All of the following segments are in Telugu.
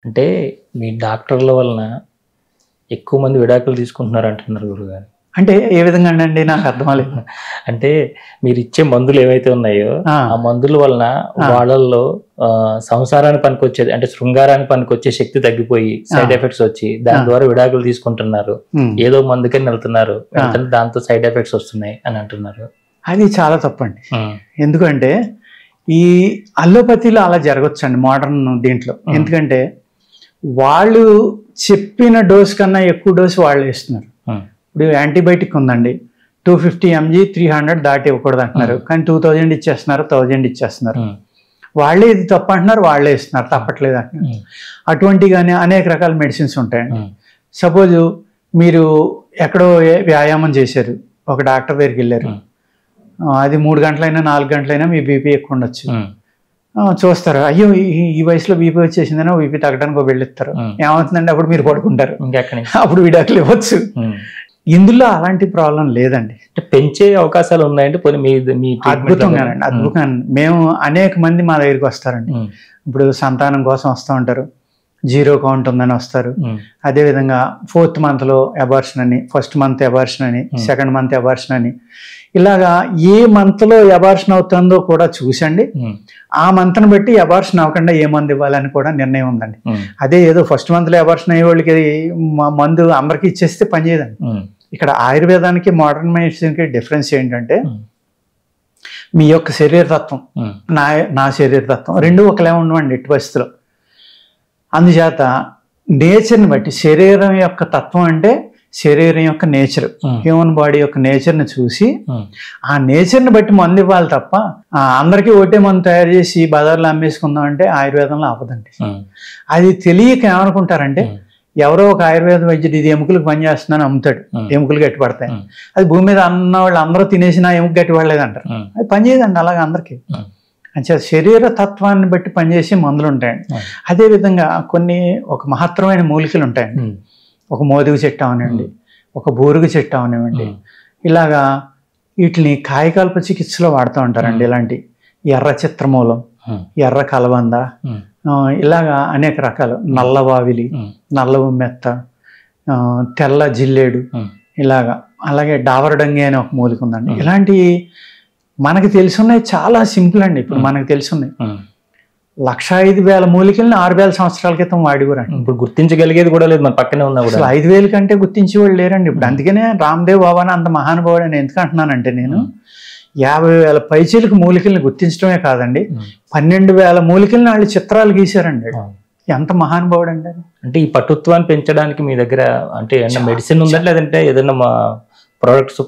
అంటే మీ డాక్టర్ల వలన ఎక్కువ మంది విడాకులు తీసుకుంటున్నారు అంటున్నారు గురుగారు. అంటే ఏ విధంగా అండి? నాకు అర్థం లేదు. అంటే మీరు ఇచ్చే మందులు ఏవైతే ఉన్నాయో ఆ మందుల వలన వాళ్ళల్లో సంసారానికి పనికొచ్చేది అంటే శృంగారానికి పనికొచ్చే శక్తి తగ్గిపోయి సైడ్ ఎఫెక్ట్స్ వచ్చి దాని ద్వారా విడాకులు తీసుకుంటున్నారు. ఏదో మందుకని వెళ్తున్నారు, దాంతో సైడ్ ఎఫెక్ట్స్ వస్తున్నాయి అని అంటున్నారు. అది చాలా తప్పండి. ఎందుకంటే ఈ అల్లోపతిలో అలా జరగచ్చండి మోడర్న్ దీంట్లో. ఎందుకంటే వాళ్ళు చెప్పిన డోస్ కన్నా ఎక్కువ డోస్ వాళ్ళు వేస్తున్నారు. ఇప్పుడు యాంటీబయాటిక్ ఉందండి, 250 mg 300 దాటి ఇవ్వకూడదు అంటున్నారు, కానీ 2000 ఇచ్చేస్తున్నారు, 1000 ఇచ్చేస్తున్నారు. వాళ్ళే ఇది తప్ప అంటున్నారు, వాళ్ళే ఇస్తున్నారు, తప్పట్లేదు అంటున్నారు. అటువంటి కానీ అనేక రకాల మెడిసిన్స్ ఉంటాయండి. సపోజ్ మీరు ఎక్కడో వ్యాయామం చేశారు, ఒక డాక్టర్ దగ్గరికి వెళ్ళారు, అది 3 గంటలైనా 4 గంటలైనా మీ బీపీ ఎక్కువ ఉండొచ్చు. చూస్తారు, అయ్యో ఈ వయసులో బీపీ వచ్చేసిందనో బీపీ తగ్గడానికి వెళ్ళిస్తారు. ఏమవుతుందండి? అప్పుడు మీరు పడుకుంటారు, అప్పుడు విడాకులు ఇవ్వచ్చు. ఇందులో అలాంటి ప్రాబ్లం లేదండి. పెంచే అవకాశాలు ఉన్నాయండి. అద్భుతంగానండి, అద్భుతంగా. మేము అనేక మంది మా దగ్గరికి వస్తారండి. ఇప్పుడు సంతానం కోసం వస్తూ ఉంటారు, 0 కౌంట్ ఉందని వస్తారు. అదేవిధంగా 4th monthలో అబార్షన్ అని, 1st month అబార్షన్ అని, 2nd month అబార్షన్ అని, ఇలాగా ఏ మంత్లో అబార్షన్ అవుతుందో కూడా చూసండి. ఆ మంత్ని బట్టి అబార్షన్ అవ్వకుండా ఏ మందు ఇవ్వాలని కూడా నిర్ణయం ఉందండి. అదే ఏదో 1st monthలో అబార్షన్ అయ్యే వాళ్ళకి మందు అందరికీ ఇచ్చేస్తే పనిచేయదండి. ఇక్కడ ఆయుర్వేదానికి మోడర్న్ మెడిసిన్కి డిఫరెన్స్ ఏంటంటే మీ యొక్క శరీరతత్వం, నా శరీరతత్వం రెండు ఒకలే ఉండవండి ఎట్టి పరిస్థితిలో. అందుచేత నేచర్ని బట్టి, శరీరం యొక్క తత్వం అంటే శరీరం యొక్క నేచర్, హ్యూమన్ బాడీ యొక్క నేచర్ని చూసి ఆ నేచర్ని బట్టి మందు ఇవ్వాలి తప్ప అందరికీ ఒకటే మందు తయారు చేసి బజార్లో అమ్మేసుకుందాం అంటే ఆయుర్వేదంలో ఆపదండి. అది తెలియక ఏమనుకుంటారంటే ఎవరో ఒక ఆయుర్వేద వైద్యుడు ఇది ఎముకలకు పనిచేస్తుందని అమ్ముతాడు, ఎముకలు గట్టి పడతాయి. అది భూమి మీద అన్న వాళ్ళు అందరూ తినేసినా ఎముక గట్టి పడలేదు అంటారు. అది పనిచేయదండి అలాగే అందరికీ. అంటే శరీర తత్వాన్ని బట్టి పనిచేసే మందులు ఉంటాయండి. అదేవిధంగా కొన్ని ఒక మహత్తరమైన మూలికలు ఉంటాయండి. ఒక మోదుగు చెట్టు అవనివ్వండి, ఒక బూరుగు చెట్టు అవనివ్వండి, ఇలాగా వీటిని కాయకల్ప చికిత్సలో వాడుతూ ఉంటారండి. ఇలాంటి ఎర్ర చిత్రమూలం, ఎర్ర కలబంద, ఇలాగా అనేక రకాలు, నల్లవావిలి, నల్ల ఉమ్మెత్త, తెల్ల జిల్లేడు, ఇలాగా. అలాగే డావరడంగి అనే ఒక మూలిక ఉందండి. ఇలాంటి మనకి తెలుసున్నాయి, చాలా సింపుల్ అండి. ఇప్పుడు మనకు తెలుసున్నాయి 1,05,000 మూలికల్ని 6,000 సంవత్సరాల క్రితం వాడివారండి. ఇప్పుడు గుర్తించగలిగేది కూడా లేదు, మన పక్కనే ఉన్నా కూడా. 5,000 కంటే గుర్తించేవాళ్ళు లేరండి ఇప్పుడు. అందుకనే రామ్దేవ్ బాబాని అంత మహానుభావుడు అని ఎందుకు అంటున్నానంటే, నేను 50,000 పైచీలకు మూలికల్ని గుర్తించడమే కాదండి, 12,000 మూలికల్ని వాళ్ళు చిత్రాలు గీశారండి. ఎంత మహానుభావుడు అండి. అంటే ఈ పటుత్వాన్ని పెంచడానికి మీ దగ్గర అంటే మెడిసిన్ ఉందా, లేదంటే ఏదైనా ప్రోడక్ట్స్,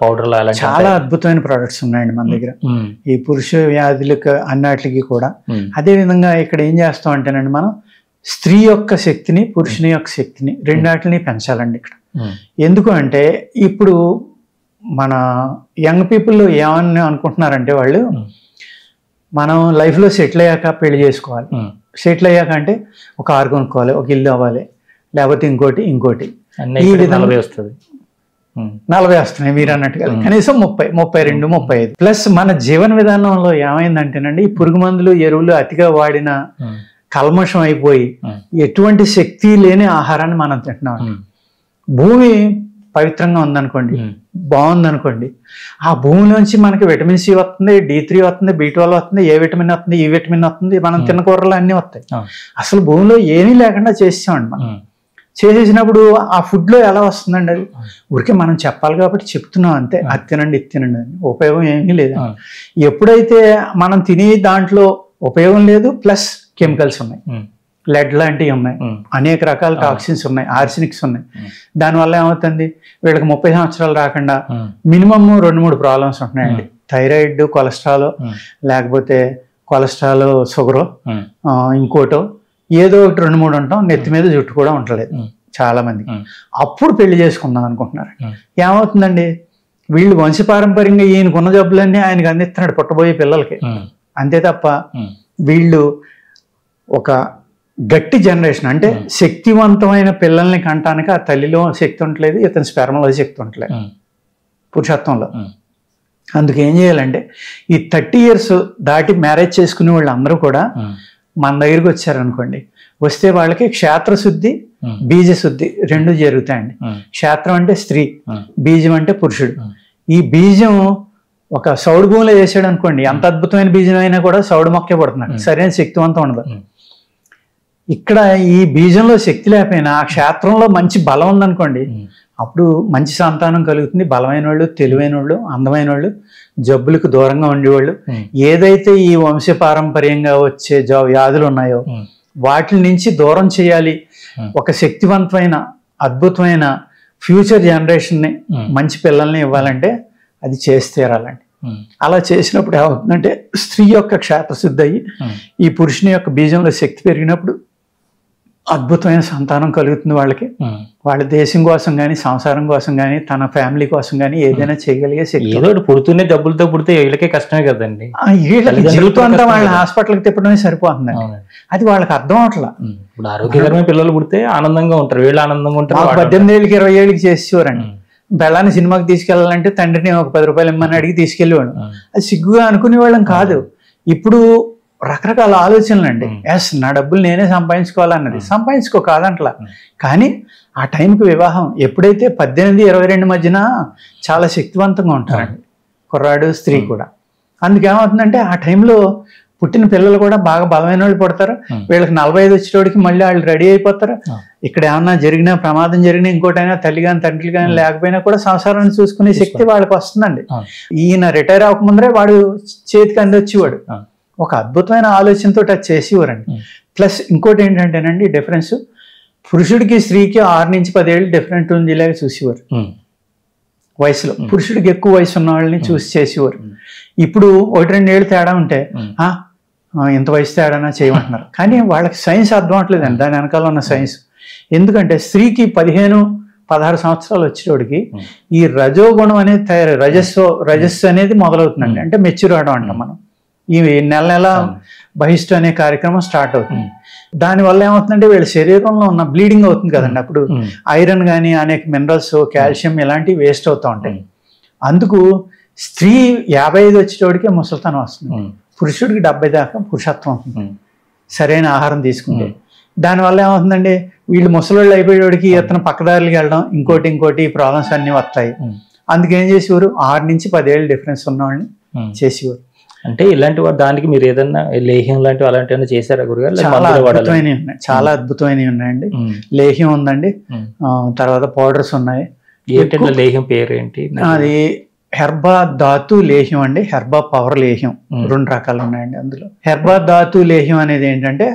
పౌడర్లు అలా చాలా అద్భుతమైన ప్రోడక్ట్స్ ఉన్నాయండి మన దగ్గర, ఈ పురుష వ్యాధులకు అన్నిటికీ కూడా. అదేవిధంగా ఇక్కడ ఏం చేస్తాం అంటేనండి, మనం స్త్రీ యొక్క శక్తిని, పురుషుని యొక్క శక్తిని రెండాటిని పెంచాలండి ఇక్కడ. ఎందుకు అంటే ఇప్పుడు మన యంగ్ పీపుల్ ఏమని అనుకుంటున్నారంటే, వాళ్ళు మనం లైఫ్లో సెటిల్ అయ్యాక పెళ్లి చేసుకోవాలి, సెటిల్ అయ్యాక అంటే ఒక కారు కొనుక్కోవాలి, ఒక ఇల్లు అవ్వాలి, లేకపోతే ఇంకోటి ఈ విధంగా వస్తుంది. 40 వస్తున్నాయి మీరు అన్నట్టుగా, కనీసం 30, 32, 35. ప్లస్ మన జీవన విధానంలో ఏమైందంటేనండి, ఈ పురుగు మందులు, ఎరువులు అతిగా వాడిన కల్మషం అయిపోయి ఎటువంటి శక్తి లేని ఆహారాన్ని మనం తింటున్నాం. భూమి పవిత్రంగా ఉందనుకోండి, బాగుందనుకోండి, ఆ భూమిలోంచి మనకి విటమిన్ సి వస్తుంది, D3 వస్తుంది, B12 వస్తుంది, ఏ విటమిన్ వస్తుంది, ఈ విటమిన్ వస్తుంది, మనం తిన్న కూరలు అన్నీ వస్తాయి. అసలు భూమిలో ఏమీ లేకుండా చేసామండి మనం. చేసేసినప్పుడు ఆ ఫుడ్లో ఎలా వస్తుందండి? అది ఊరికే మనం చెప్పాలి కాబట్టి చెప్తున్నాం అంతే, అది తినండి ఇది తినండి అని. ఉపయోగం ఏమీ లేదు. ఎప్పుడైతే మనం తినే దాంట్లో ఉపయోగం లేదు, ప్లస్ కెమికల్స్ ఉన్నాయి, లెడ్ లాంటివి ఉన్నాయి, అనేక రకాల టాక్సిన్స్ ఉన్నాయి, ఆర్సినిక్స్ ఉన్నాయి. దానివల్ల ఏమవుతుంది, వీళ్ళకి 30 సంవత్సరాలు రాకుండా మినిమమ్ 2-3 ప్రాబ్లమ్స్ ఉంటున్నాయండి. థైరాయిడ్, కొలెస్ట్రాల్, లేకపోతే కొలెస్ట్రాల్, షుగరు, ఇంకోటో ఏదో ఒకటి 2-3 ఉంటాం. నెత్తి మీద జుట్టు కూడా ఉండలేదు చాలా మంది. అప్పుడు పెళ్లి చేసుకుందాం అనుకుంటున్నారు. ఏమవుతుందండి, వీళ్ళు వంశపారంపర్యంగా ఈయనకున్న జబ్బులన్నీ ఆయనకు అందిస్తున్నాడు పుట్టబోయే పిల్లలకి, అంతే తప్ప వీళ్ళు ఒక గట్టి జనరేషన్ అంటే శక్తివంతమైన పిల్లల్ని కంటానికి ఆ తల్లిలో శక్తి ఉండలేదు, ఇతని స్పెర్మలో శక్తి ఉండలేదు, పురుషత్వంలో. అందుకు ఏం చేయాలంటే, ఈ 30 years దాటి మ్యారేజ్ చేసుకునే వాళ్ళు అందరూ కూడా మన దగ్గరికి వచ్చారనుకోండి, వస్తే వాళ్ళకి క్షేత్రశుద్ధి బీజశుద్ధి రెండు జరుగుతాయండి. క్షేత్రం అంటే స్త్రీ, బీజం అంటే పురుషుడు. ఈ బీజం ఒక సౌడు భూమిలో వేసాడు అనుకోండి, ఎంత అద్భుతమైన బీజం అయినా కూడా సౌడు మొక్కే పడుతున్నాడు, సరైన శక్తివంతం ఉండదు. ఇక్కడ ఈ బీజంలో శక్తి లేకపోయినా ఆ క్షేత్రంలో మంచి బలం ఉందనుకోండి, అప్పుడు మంచి సంతానం కలుగుతుంది. బలమైన వాళ్ళు, తెలివైన వాళ్ళు, అందమైన వాళ్ళు, జబ్బులకు దూరంగా ఉండేవాళ్ళు, ఏదైతే ఈ వంశపారంపర్యంగా వచ్చే వ్యాధులు ఉన్నాయో వాటి నుంచి దూరం చేయాలి, ఒక శక్తివంతమైన అద్భుతమైన ఫ్యూచర్ జనరేషన్ని మంచి పిల్లల్ని ఇవ్వాలంటే అది చేసి తీరాలండి. అలా చేసినప్పుడు ఏమవుతుందంటే స్త్రీ యొక్క క్షేత్రశుద్ధి అయ్యి ఈ పురుషుని యొక్క బీజంలో శక్తి పెరిగినప్పుడు అద్భుతమైన సంతానం కలుగుతుంది వాళ్ళకి. వాళ్ళ దేశం కోసం కానీ, సంసారం కోసం కానీ, తన ఫ్యామిలీ కోసం కానీ ఏదైనా చేయగలిగే శక్తి. ఏదో పుడుతూనే డబ్బులతో పుడితే వీళ్ళకే కష్టమే కదండి. వీళ్ళకి జీవితం అంతా వాళ్ళ హాస్పిటల్కి తిప్పడమే సరిపోతుంది. అది వాళ్ళకి అర్థం అవట్లా. ఇప్పుడు ఆరోగ్యకరమైన పిల్లలు పుడితే ఆనందంగా ఉంటారు, వీళ్ళు ఆనందంగా ఉంటారు. 18 ఏళ్ళకి 20 ఏళ్ళకి చేసేవారండి. బెళ్ళాన్ని సినిమాకి తీసుకెళ్లాలంటే తండ్రిని ఒక 10 రూపాయలు ఇమ్మని అడిగి తీసుకెళ్ళేవాడు. అది సిగ్గుగా అనుకునేవాళ్ళం కాదు. ఇప్పుడు రకరకాల ఆలోచనలు అండి. ఎస్, నా డబ్బులు నేనే సంపాదించుకోవాలన్నది. సంపాదించుకో కాదంట్లా, కానీ ఆ టైంకి వివాహం ఎప్పుడైతే 18-22 మధ్యన చాలా శక్తివంతంగా ఉంటారండి కుర్రాడు స్త్రీ కూడా. అందుకేమవుతుందంటే ఆ టైంలో పుట్టిన పిల్లలు కూడా బాగా బలమైన వాళ్ళు పుడతారు. వీళ్ళకి 45 వచ్చేటోడికి మళ్ళీ వాళ్ళు రెడీ అయిపోతారు. ఇక్కడ ఏమన్నా జరిగినా, ప్రమాదం జరిగినా, ఇంకోటైనా తల్లి కానీ తండ్రి కానీ లేకపోయినా కూడా సంసారాన్ని చూసుకునే శక్తి వాళ్ళకి వస్తుందండి. ఈయన రిటైర్ అవ్వకముందరే వాడు చేతికి అందొచ్చేవాడు. ఒక అద్భుతమైన ఆలోచనతో అది చేసేవారండి. ప్లస్ ఇంకోటి ఏంటంటేనండి డిఫరెన్స్, పురుషుడికి స్త్రీకి 6 నుంచి 10 ఏళ్ళు డిఫరెంట్ ఉండేలాగా చూసేవారు వయసులో. పురుషుడికి ఎక్కువ వయసు ఉన్న వాళ్ళని చూసి చేసేవారు. ఇప్పుడు 1-2 ఏళ్ళు తేడా ఉంటే ఇంత వయసు తేడానా చేయమంటున్నారు. కానీ వాళ్ళకి సైన్స్ అర్థం అవట్లేదండి, దాని వెనకాల ఉన్న సైన్స్. ఎందుకంటే స్త్రీకి 15-16 సంవత్సరాలు వచ్చేటోడికి ఈ రజోగుణం అనేది రజస్సు అనేది మొదలవుతుందండి. అంటే మెచ్యూర్ అవడం అంటాం మనం. ఈ నెల బహిష్టు అనే కార్యక్రమం స్టార్ట్ అవుతుంది. దానివల్ల ఏమవుతుందంటే వీళ్ళ శరీరంలో ఉన్న బ్లీడింగ్ అవుతుంది కదండి. అప్పుడు ఐరన్ కానీ అనేక మినరల్స్, కాల్షియం ఇలాంటివి వేస్ట్ అవుతూ ఉంటాయి. అందుకు స్త్రీ 55 వచ్చేటోడికే ముసలితనం వస్తుంది. పురుషుడికి 70 దాకా పురుషత్వం అవుతుంది సరైన ఆహారం తీసుకుంటే. దానివల్ల ఏమవుతుందండి, వీళ్ళు ముసలోళ్ళు అయిపోయేవాడికి ఇతను పక్కదారులకి వెళ్ళడం, ఇంకోటి ప్రాబ్లమ్స్ అన్నీ వస్తాయి. అందుకేం చేసేవారు, 6 నుంచి 10 ఏళ్ళు డిఫరెన్స్ ఉన్న వాళ్ళని చేసేవారు. అంటే ఇలాంటి దానికి మీరు ఏదన్నా లేహ్యం లాంటివి అలాంటివన్నీ చేశారా గురుగారు? చాలా అద్భుతమైనవి ఉన్నాయండి. లేహ్యం ఉందండి, తర్వాత పౌడర్స్ ఉన్నాయి. ఏంటంటే లేహ్యం పేరు ఏంటి? అది హెర్బా ధాతు లేహ్యం అండి, హెర్బా పవర్ లేహ్యం. 2 రకాలు ఉన్నాయండి అందులో. హెర్బా ధాతు లేహ్యం అనేది ఏంటంటే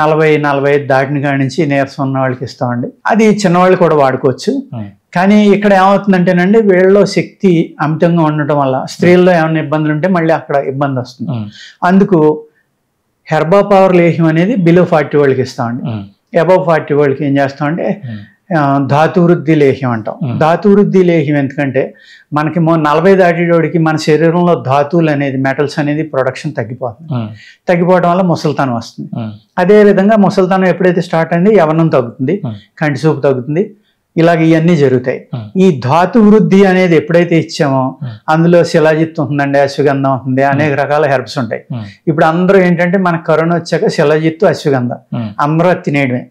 40-45 దాటిన కాడి నుంచి నీరసం ఉన్న వాళ్ళకి ఇస్తామండి. అది చిన్నవాళ్ళు కూడా వాడుకోవచ్చు. కానీ ఇక్కడ ఏమవుతుందంటేనండి, వీళ్ళలో శక్తి అమితంగా ఉండటం వల్ల స్త్రీల్లో ఏమైనా ఇబ్బందులు ఉంటే మళ్ళీ అక్కడ ఇబ్బంది వస్తుంది. అందుకు హెర్బా పవర్ లేహ్యం అనేది బిలో 40 వాళ్ళకి ఇస్తామండి. అబవ్ 40 వాళ్ళకి ఏం చేస్తామంటే ధాతువృద్ధి లేహ్యం అంటాం. ధాతువృద్ధి లేహ్యం ఎందుకంటే మనకి 40 దాటేటోడికి మన శరీరంలో ధాతువులు అనేది, మెటల్స్ అనేది ప్రొడక్షన్ తగ్గిపోవడం వల్ల ముసలితనం వస్తుంది. అదేవిధంగా ముసలితనం ఎప్పుడైతే స్టార్ట్ అయింది, యవ్వనం తగ్గుతుంది, కంటి చూపు తగ్గుతుంది, ఇలాగ ఇవన్నీ జరుగుతాయి. ఈ ధాతు వృద్ధి అనేది ఎప్పుడైతే ఇచ్చామో అందులో శిలాజిత్ ఉంటుందండి, అశ్వగంధం ఉంటుంది, అనేక రకాల హెర్బ్స్ ఉంటాయి. ఇప్పుడు అందరూ ఏంటంటే మనకు కరోనా వచ్చాక శిలాజిత్తు, అశ్వగంధ అందరూ తినేయడమే.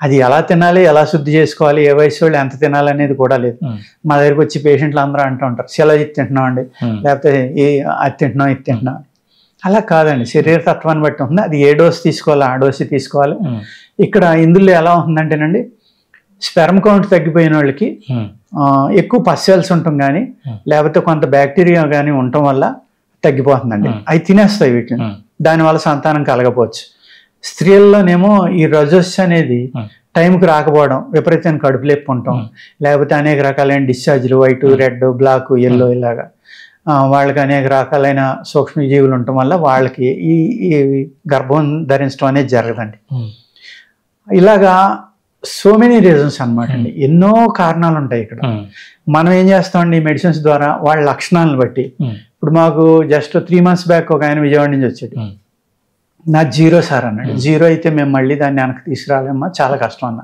అది ఎలా తినాలి, ఎలా శుద్ధి చేసుకోవాలి, ఏ వయసు వాళ్ళు ఎంత తినాలి అనేది కూడా లేదు. మా దగ్గరికి వచ్చి పేషెంట్లు అందరూ అంటూ ఉంటారు, శిలాజిత్ తింటున్నాం అండి, లేకపోతే అది తింటున్నాం, ఇది తింటున్నాం. అలా కాదండి, శరీర తత్వాన్ని బట్టి ఉంటుంది. అది ఏ డోస్ తీసుకోవాలి ఆ డోస్ తీసుకోవాలి. ఇక్కడ ఇందులో ఎలా ఉంటుందంటేనండి, స్పెర్మ్ కౌంట్ తగ్గిపోయిన వాళ్ళకి ఎక్కువ పస్సెల్స్ ఉండటం కానీ, లేకపోతే కొంత బ్యాక్టీరియా కానీ ఉండటం వల్ల తగ్గిపోతుందండి. అవి తినేస్తాయి వీటిని, దానివల్ల సంతానం కలగపోవచ్చు. స్త్రీల్లోనేమో ఈ రజస్ అనేది టైంకి రాకపోవడం, విపరీతమైన కడుపు లేపు ఉండటం, లేకపోతే అనేక రకాలైన డిశ్చార్జ్లు, వైట్, రెడ్, బ్లాక్, ఎల్లో, ఇలాగా వాళ్ళకి అనేక రకాలైన సూక్ష్మజీవులు ఉండటం వల్ల వాళ్ళకి ఈ గర్భం ధరించడం అనేది జరగదండి. ఇలాగా సో మెనీ రీజన్స్ అనమాట అండి. ఎన్నో కారణాలు ఉంటాయి ఇక్కడ. మనం ఏం చేస్తామండి, ఈ మెడిసిన్స్ ద్వారా వాళ్ళ లక్షణాలను బట్టి. ఇప్పుడు మాకు జస్ట్ 3 months బ్యాక్ ఒక ఆయన విజయవాడ నుంచి వచ్చాడు. నా 0 సార్ అన్నాడు. 0 అయితే మేము మళ్ళీ దాన్ని వెనక్కి తీసుకురాలేమ్మా, చాలా కష్టం అన్నా.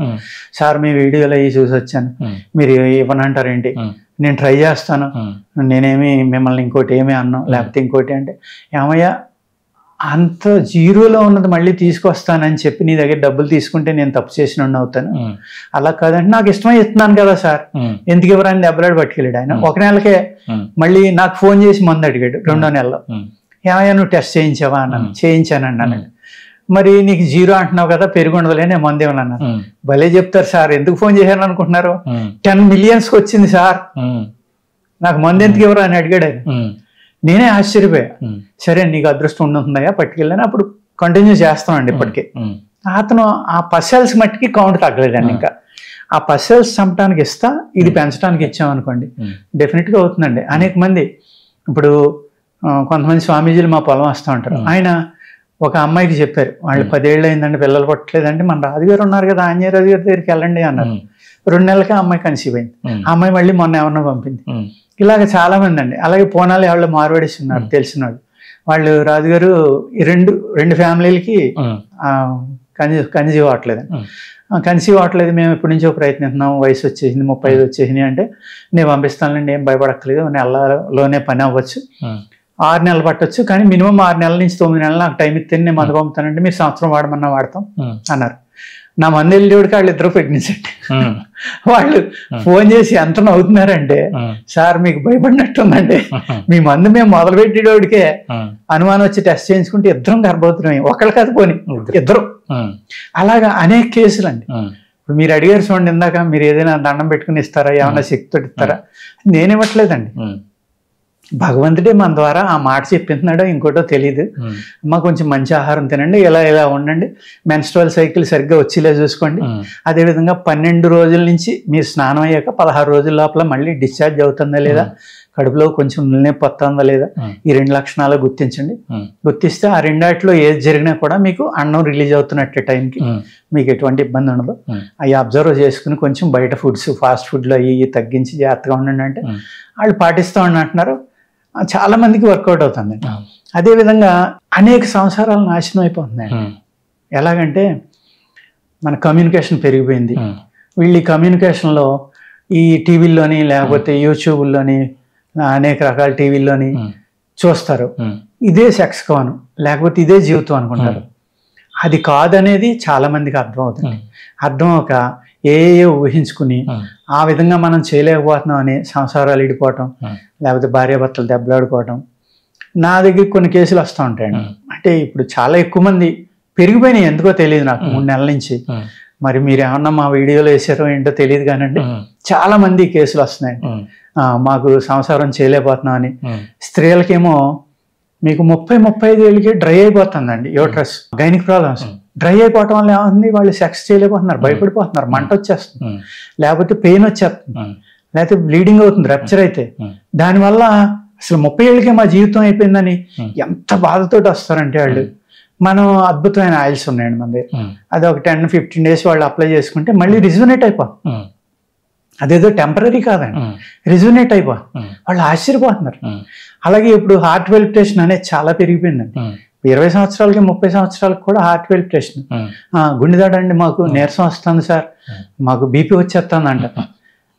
సార్ మీ వీడియోలో అవి చూసి వచ్చాను, మీరు ఇవ్వనంటారు ఏంటి, నేను ట్రై చేస్తాను, నేనేమి మిమ్మల్ని ఇంకోటి ఏమీ అన్నాం లేకపోతే ఇంకోటి అంటే, ఏమయ్యా అంత జీరోలో ఉన్నది మళ్ళీ తీసుకొస్తానని చెప్పి నీ దగ్గర డబ్బులు తీసుకుంటే నేను తప్పు చేసిన అవుతాను, అలా కాదంటే నాకు ఇష్టమై ఇస్తున్నాను కదా సార్, ఎందుకు ఎవరైనా దెబ్బలాడి పట్టుకెళ్ళాడు ఆయన. ఒక నెలకే మళ్ళీ నాకు ఫోన్ చేసి మందు అడిగాడు 2వ నెలలో. ఏమయ్యా నువ్వు టెస్ట్ చేయించావా అన్నాను. చేయించానండి అన్నాడు. మరి నీకు జీరో అంటున్నావు కదా, పెరుగుండదులే, నేను మందు ఏమన్నా. భలే చెప్తారు సార్, ఎందుకు ఫోన్ చేశాను అనుకుంటున్నారు, 10 millionsకి వచ్చింది సార్, నాకు మందు ఎందుకు ఎవరు అని అడిగాడు ఆయన. నేనే ఆశ్చర్యపోయా. సరే నీకు అదృష్టం ఉంటుందయ్యా పట్టుకెళ్ళాను. అప్పుడు కంటిన్యూ చేస్తానండి ఇప్పటికీ. అతను ఆ పసెల్స్ మట్టికి కౌంట్ తగ్గలేదండి. ఇంకా ఆ పసెల్స్ చంపడానికి ఇస్తా, ఇది పెంచడానికి ఇచ్చామనుకోండి డెఫినెట్గా అవుతుందండి. అనేక మంది ఇప్పుడు కొంతమంది స్వామీజీలు మా పొలం వస్తూ ఉంటారు. ఆయన ఒక అమ్మాయికి చెప్పారు, వాళ్ళు 10 ఏళ్ళు అయిందండి పిల్లలు పుట్టలేదంటే, మన రాజుగారు ఉన్నారు కదా ఆంజనేయ రాజు గారి దగ్గరికి వెళ్ళండి అన్నారు. 2 నెలలకే ఆ అమ్మాయి కన్సీవ్ అయింది. ఆ అమ్మాయి మళ్ళీ మొన్న ఏమన్నా పంపింది. ఇలాగ చాలా మంది అండి. అలాగే పూనాలు వాళ్ళు మార్వాడీస్ ఉన్నారు తెలిసిన వాళ్ళు. వాళ్ళు రాజుగారు రెండు ఫ్యామిలీలకి కన్సీవ్ అవ్వట్లేదండి. కన్సీవ్ అవ్వట్లేదు, మేము ఎప్పటి నుంచో ప్రయత్నిస్తున్నాం, వయసు వచ్చేసింది, 35 వచ్చేసినాయి అంటే, నేను పంపిస్తానండి, ఏం భయపడక్కలేదు, నెలలోనే పని అవ్వచ్చు, 6 నెలలు పట్టొచ్చు, కానీ మినిమం 6 నెలల నుంచి 9 నెలలు నాకు టైం ఇస్తే నేను మందు పంపుతానంటే మీరు సంవత్సరం వాడమన్నా వాడతాం అన్నారు. నా మంది వెళ్ళేవాడికి వాళ్ళు 2 ప్రెగ్నెన్సీ. వాళ్ళు ఫోన్ చేసి ఎంత నవ్వుతున్నారంటే, సార్ మీకు భయపడినట్టుందండి, మీ మందు మేము మొదలు పెట్టేవాడికే అనుమానం వచ్చి టెస్ట్ చేయించుకుంటే 2 గర్భవతులమే, ఒకళ్ళు కాదు పోని 2. అలాగా అనేక కేసులు అండి. ఇప్పుడు మీరు అడిగారు చూడండి ఇందాక, మీరు ఏదైనా దండం పెట్టుకుని ఇస్తారా, ఏమన్నా శక్తితో ఇస్తారా, నేనివ్వట్లేదండి. భగవంతుడే మన ద్వారా ఆ మాట చెప్తున్నాడో ఇంకోటో తెలియదు. అమ్మ కొంచెం మంచి ఆహారం తినండి, ఇలా ఉండండి, మెన్స్ట్రువల్ సైకిల్ సరిగ్గా వచ్చేలా చూసుకోండి. అదేవిధంగా 12 రోజుల నుంచి మీరు స్నానం అయ్యాక 16 రోజుల లోపల మళ్ళీ డిశ్చార్జ్ అవుతుందా లేదా, కడుపులో కొంచెం నొప్పి వస్తుందా లేదా, ఈ 2 లక్షణాలు గుర్తించండి. గుర్తిస్తే ఆ 2 ఏది జరిగినా కూడా మీకు అన్నం రిలీజ్ అవుతున్నట్టే టైంకి మీకు ఎటువంటి ఇబ్బంది ఉండదు. అవి అబ్జర్వ్ చేసుకుని కొంచెం బయట ఫుడ్స్, ఫాస్ట్ ఫుడ్లు అవి తగ్గించి జాగ్రత్తగా ఉండండి అంటే వాళ్ళు పాటిస్తూ అంటున్నారు. చాలా మందికి వర్కౌట్ అవుతుంది. అదేవిధంగా అనేక సంవత్సరాలు నాశనం అయిపోతున్నాయి. ఎలాగంటే మన కమ్యూనికేషన్ పెరిగిపోయింది. వీళ్ళు ఈ కమ్యూనికేషన్లో ఈ టీవీల్లోని లేకపోతే యూట్యూబ్లోని అనేక రకాల టీవీల్లోని చూస్తారు, ఇదే సెక్స్ కాను లేకపోతే ఇదే జీవితం అనుకుంటారు. అది కాదనేది చాలా మందికి అర్థం అవుతుంది. అర్థం ఒక ఏ ఊహించుకుని ఆ విధంగా మనం చేయలేకపోతున్నాం అని సంసారాలు ఇడిపోవటం, లేకపోతే భార్యాభర్తలు దెబ్బలాడుకోవటం. నా దగ్గర కొన్ని కేసులు వస్తూ ఉంటాయండి. అంటే ఇప్పుడు చాలా ఎక్కువ మంది పెరిగిపోయినాయి, ఎందుకో తెలియదు నాకు 3 నెలల నుంచి. మరి మీరు ఏమన్నా మా వీడియోలో వేసారో ఏంటో తెలియదు కానండి, చాలా మంది కేసులు వస్తున్నాయండి. మాకు సంసారం చేయలేకపోతున్నాం అని. స్త్రీలకేమో మీకు 30-35 ఏళ్ళకి డ్రై అయిపోతుందండి యూట్రస్, గైనిక్ ప్రాబ్లమ్స్. డ్రై అయిపోవటం వల్ల ఏముంది, వాళ్ళు సెక్స్ చేయలేకపోతున్నారు, భయపడిపోతున్నారు, మంట వచ్చేస్తుంది, లేకపోతే పెయిన్ వచ్చేస్తుంది, లేకపోతే బ్లీడింగ్ అవుతుంది రప్చర్ అయితే. దానివల్ల అసలు 30 ఏళ్ళకే మా జీవితం అయిపోయిందని ఎంత బాధతో వస్తారంటే వాళ్ళు. మనం అద్భుతమైన ఆయిల్స్ ఉన్నాయండి మన దగ్గర, అది ఒక 10-15 డేస్ వాళ్ళు అప్లై చేసుకుంటే మళ్ళీ రిజునేట్ అయిపోతుంది. అదేదో టెంపరీ కాదండి, రిజునేట్ అయిపోతుంది. వాళ్ళు ఆశ్చర్యపోతున్నారు. అలాగే ఇప్పుడు హార్ట్ వెల్పిటేషన్ అనేది చాలా పెరిగిపోయిందండి. 20 సంవత్సరాలకి 30 సంవత్సరాలకు కూడా హార్ట్ వెల్పిటేషన్, గుండెదాడండి మాకు నీరసం వస్తుంది సార్, మాకు బీపీ వచ్చేస్తుంది అంట.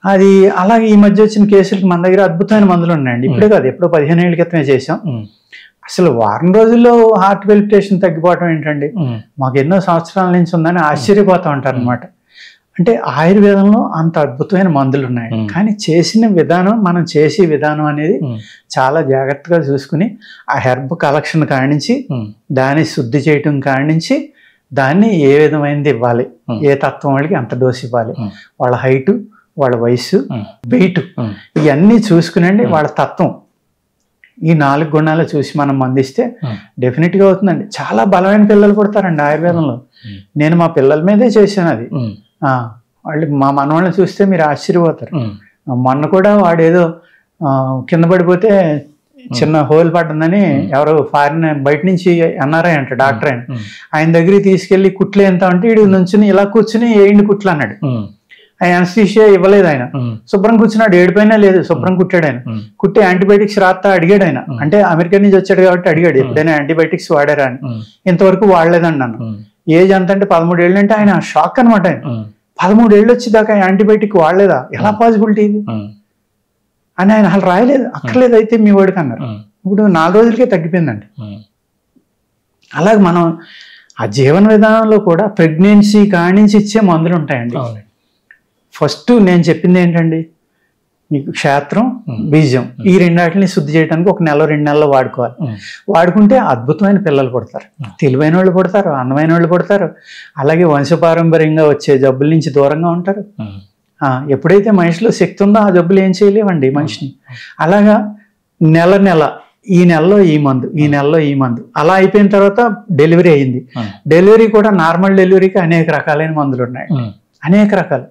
అది అలాగే ఈ మధ్య వచ్చిన కేసులకి మన దగ్గర అద్భుతమైన మందులు ఉన్నాయండి. ఇప్పుడే కాదు, ఎప్పుడో 15 ఏళ్ళ క్రితమే చేసాం. అసలు వారం రోజుల్లో హార్ట్ వెల్పిటేషన్ తగ్గిపోవటం ఏంటండి, మాకు ఎన్నో సంవత్సరాల నుంచి ఉందని ఆశ్చర్యపోతూ ఉంటారు అనమాట. అంటే ఆయుర్వేదంలో అంత అద్భుతమైన మందులు ఉన్నాయి, కానీ చేసిన విధానం, మనం చేసే విధానం అనేది చాలా జాగ్రత్తగా చూసుకుని ఆ హెర్బ్ కలెక్షన్ కానించి దాన్ని శుద్ధి చేయటం కానించి దాన్ని ఏ విధమైనది ఇవ్వాలి, ఏ తత్వం వాళ్ళకి ఎంత డోసు ఇవ్వాలి, వాళ్ళ హైటు, వాళ్ళ వయసు, వెయిట్, ఇవన్నీ చూసుకునండి. వాళ్ళ తత్వం, ఈ 4 గుణాలు చూసి మనం మందిస్తే డెఫినెట్గా అవుతుందండి. చాలా బలమైన పిల్లలు పుడతారండి ఆయుర్వేదంలో. నేను మా పిల్లల మీదే చేశాను అది. వాళ్ళు మా మనవాళ్ళని చూస్తే మీరు ఆశ్చర్యపోతారు. మొన్న కూడా వాడేదో కింద పడిపోతే చిన్న హోల్ పడ్డందని ఎవరో ఫారిన్ బయట నుంచి అన్నారా అంట డాక్టర్. ఆయన దగ్గరికి తీసుకెళ్లి కుట్లు ఎంత అంటే వీడు నుంచుని ఇలా కూర్చుని ఏంటి కుట్లు అన్నాడు. ఆయన అనస్థీషియా ఇవ్వలేదు, ఆయన శుభ్రం కూర్చున్నాడు, ఏడిపోయినా లేదు, శుభ్రం కుట్టాడు. ఆయన కుట్టి యాంటీబయాటిక్స్ రాస్తా అడిగాడు. ఆయన అంటే అమెరికా నుంచి వచ్చాడు కాబట్టి అడిగాడు, ఎప్పుడైనా యాంటీబయాటిక్స్ వాడారా అని. ఇంతవరకు వాడలేదండి అన్న. ఏజ్ అంత అంటే 13 ఏళ్ళు అంటే ఆయన షాక్ అనమాట. ఆయన 13 ఏళ్ళు వచ్చేదాకా యాంటీబయాటిక్ వాడలేదా, ఎలా పాసిబిలిటీ ఇది అని ఆయన అసలు రాయలేదు. అక్కర్లేదు అయితే మీ వాడికి అన్నారు. ఇప్పుడు 4 రోజులకే తగ్గిపోయిందండి. అలాగే మనం ఆ జీవన విధానంలో కూడా ప్రెగ్నెన్సీ కానించి ఇచ్చే మందులు ఉంటాయండి. ఫస్ట్ నేను చెప్పింది ఏంటండి, మీకు క్షేత్రం, బీజం, ఈ రెండాటిని శుద్ధి చేయడానికి 1 నెల 2 నెలల్లో వాడుకోవాలి. వాడుకుంటే అద్భుతమైన పిల్లలు పుడతారు, తెలివైన వాళ్ళు పుడతారు, అందమైన వాళ్ళు పుడతారు, అలాగే వంశపారంపర్యంగా వచ్చే జబ్బుల నుంచి దూరంగా ఉంటారు. ఎప్పుడైతే మనిషిలో శక్తి ఉందో ఆ జబ్బులు ఏం చేయలేవండి మనిషిని. అలాగా నెల ఈ నెలలో ఈ మందు, ఈ నెలలో ఈ మందు, అలా అయిపోయిన తర్వాత డెలివరీ అయింది. డెలివరీ కూడా నార్మల్ డెలివరీకి అనేక రకాలైన మందులు ఉన్నాయి, అనేక రకాలు.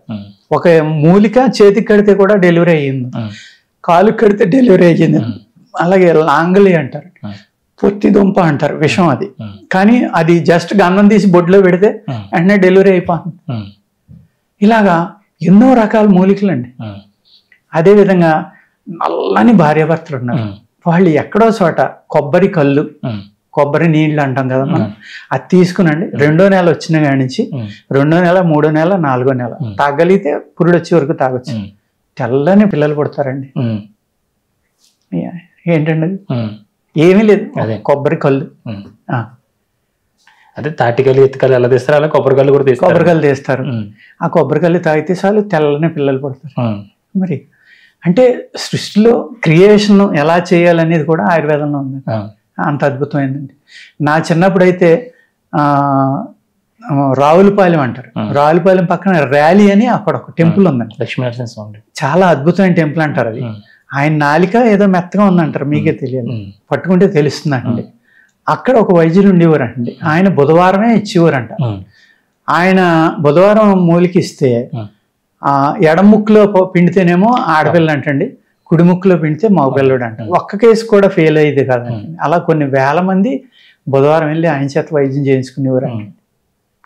ఒక మూలిక చేతికి కడితే కూడా డెలివరీ అయ్యింది, కాలుకి కడితే డెలివరీ అయ్యింది. అలాగే లాంగలి అంటారు, పొత్తి దుంప అంటారు, విషం అది. కానీ అది జస్ట్ గన్నం తీసి బొడ్లో పెడితే వెంటనే డెలివరీ అయిపోతుంది. ఇలాగా ఎన్నో రకాల మూలికలు అండి. అదేవిధంగా నల్లని భార్యాభర్తలు ఉన్నారు, వాళ్ళు ఎక్కడో చోట కొబ్బరి కళ్ళు, కొబ్బరి నీళ్ళు అంటాం కదా మనం, అది తీసుకునండి 2వ నెల వచ్చిన కాడి నుంచి 2వ నెల 3వ నెల 4వ నెల తాగలిగితే పురుడు వచ్చే వరకు తాగొచ్చు. తెల్లని పిల్లలు పుడతారండి. ఏంటండి ఏమీ లేదు, కొబ్బరి కళ్ళు. అదే తాటికల్లి ఎత్తుకల్లి ఎలా తీస్తారు అలా కొబ్బరికల్లు కూడా తీస్తారు, కొబ్బరికల్లు తీస్తారు. ఆ కొబ్బరికల్లు తాగితే చాలు తెల్లని పిల్లలు పుడతారు. మరి అంటే సృష్టిలో క్రియేషన్ ఎలా చేయాలనేది కూడా ఆయుర్వేదంలో ఉంది, అంత అద్భుతమైందండి. నా చిన్నప్పుడైతే రావులపాలెం అంటారు, రావులపాలెం పక్కన ర్యాలీ అని అక్కడ ఒక టెంపుల్ ఉందండి, లక్ష్మీనరసింహస్వామి, చాలా అద్భుతమైన టెంపుల్ అంటారు. అది ఆయన నాలిక ఏదో మెత్తగా ఉందంటారు, మీకే తెలియదు, పట్టుకుంటే తెలుస్తుందండి. అక్కడ ఒక వైద్యులు ఉండేవారండి, ఆయన బుధవారమే ఇచ్చేవారంట. ఆయన బుధవారం మూలికిస్తే ఎడం ముక్కులో పిండితేనేమో ఆడపిల్ల అంటండి, కుడి ముక్కులో పిండితే మగపిల్లడు అంట. ఒక్క కేసు కూడా ఫెయిల్ అయ్యేది కదండి. అలా కొన్ని వేల మంది బుధవారం వెళ్ళి ఆయన చేత వైద్యం చేయించుకునేవారండి.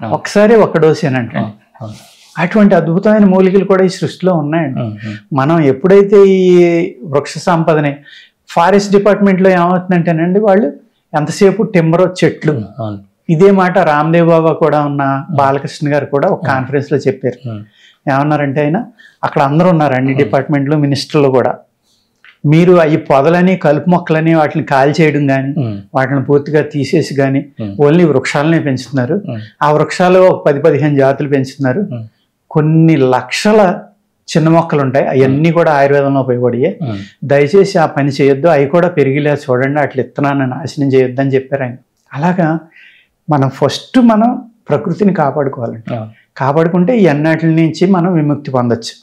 ఒకసారి 1 డోసేనంటండి. అటువంటి అద్భుతమైన మూలికలు కూడా ఈ సృష్టిలో ఉన్నాయండి. మనం ఎప్పుడైతే ఈ వృక్ష సంపదని ఫారెస్ట్ డిపార్ట్మెంట్లో ఏమవుతుందంటేనండి, వాళ్ళు ఎంతసేపు టింబర్ చెట్లు, ఇదే మాట రామ్దేవ్ బాబా కూడా ఉన్న బాలకృష్ణ గారు కూడా ఒక కాన్ఫరెన్స్ లో చెప్పారు. ఏమన్నారంటే ఆయన, అక్కడ అందరూ ఉన్నారు అన్ని డిపార్ట్మెంట్లు, మినిస్టర్లు కూడా, మీరు ఈ పొదలని కలుపు మొక్కలని వాటిని కాల్ చేయడం కానీ వాటిని పూర్తిగా తీసేసి కానీ ఓన్లీ వృక్షాలనే పెంచుతున్నారు. ఆ వృక్షాలు 10-15 జాతులు పెంచుతున్నారు. కొన్ని లక్షల చిన్న మొక్కలు ఉంటాయి, అవన్నీ కూడా ఆయుర్వేదంలో ఉపయోగపడియే. దయచేసి ఆ పని చేయొద్దు, అవి కూడా పెరిగిలే చూడండి, అట్లా ఇత్తనాన్ని నాశనం చేయొద్దు అని చెప్పారు ఆయన. అలాగా మనం ఫస్ట్ మనం ప్రకృతిని కాపాడుకోవాలండి. కాపాడుకుంటే ఈ అన్నిటి నుంచి మనం విముక్తి పొందొచ్చు.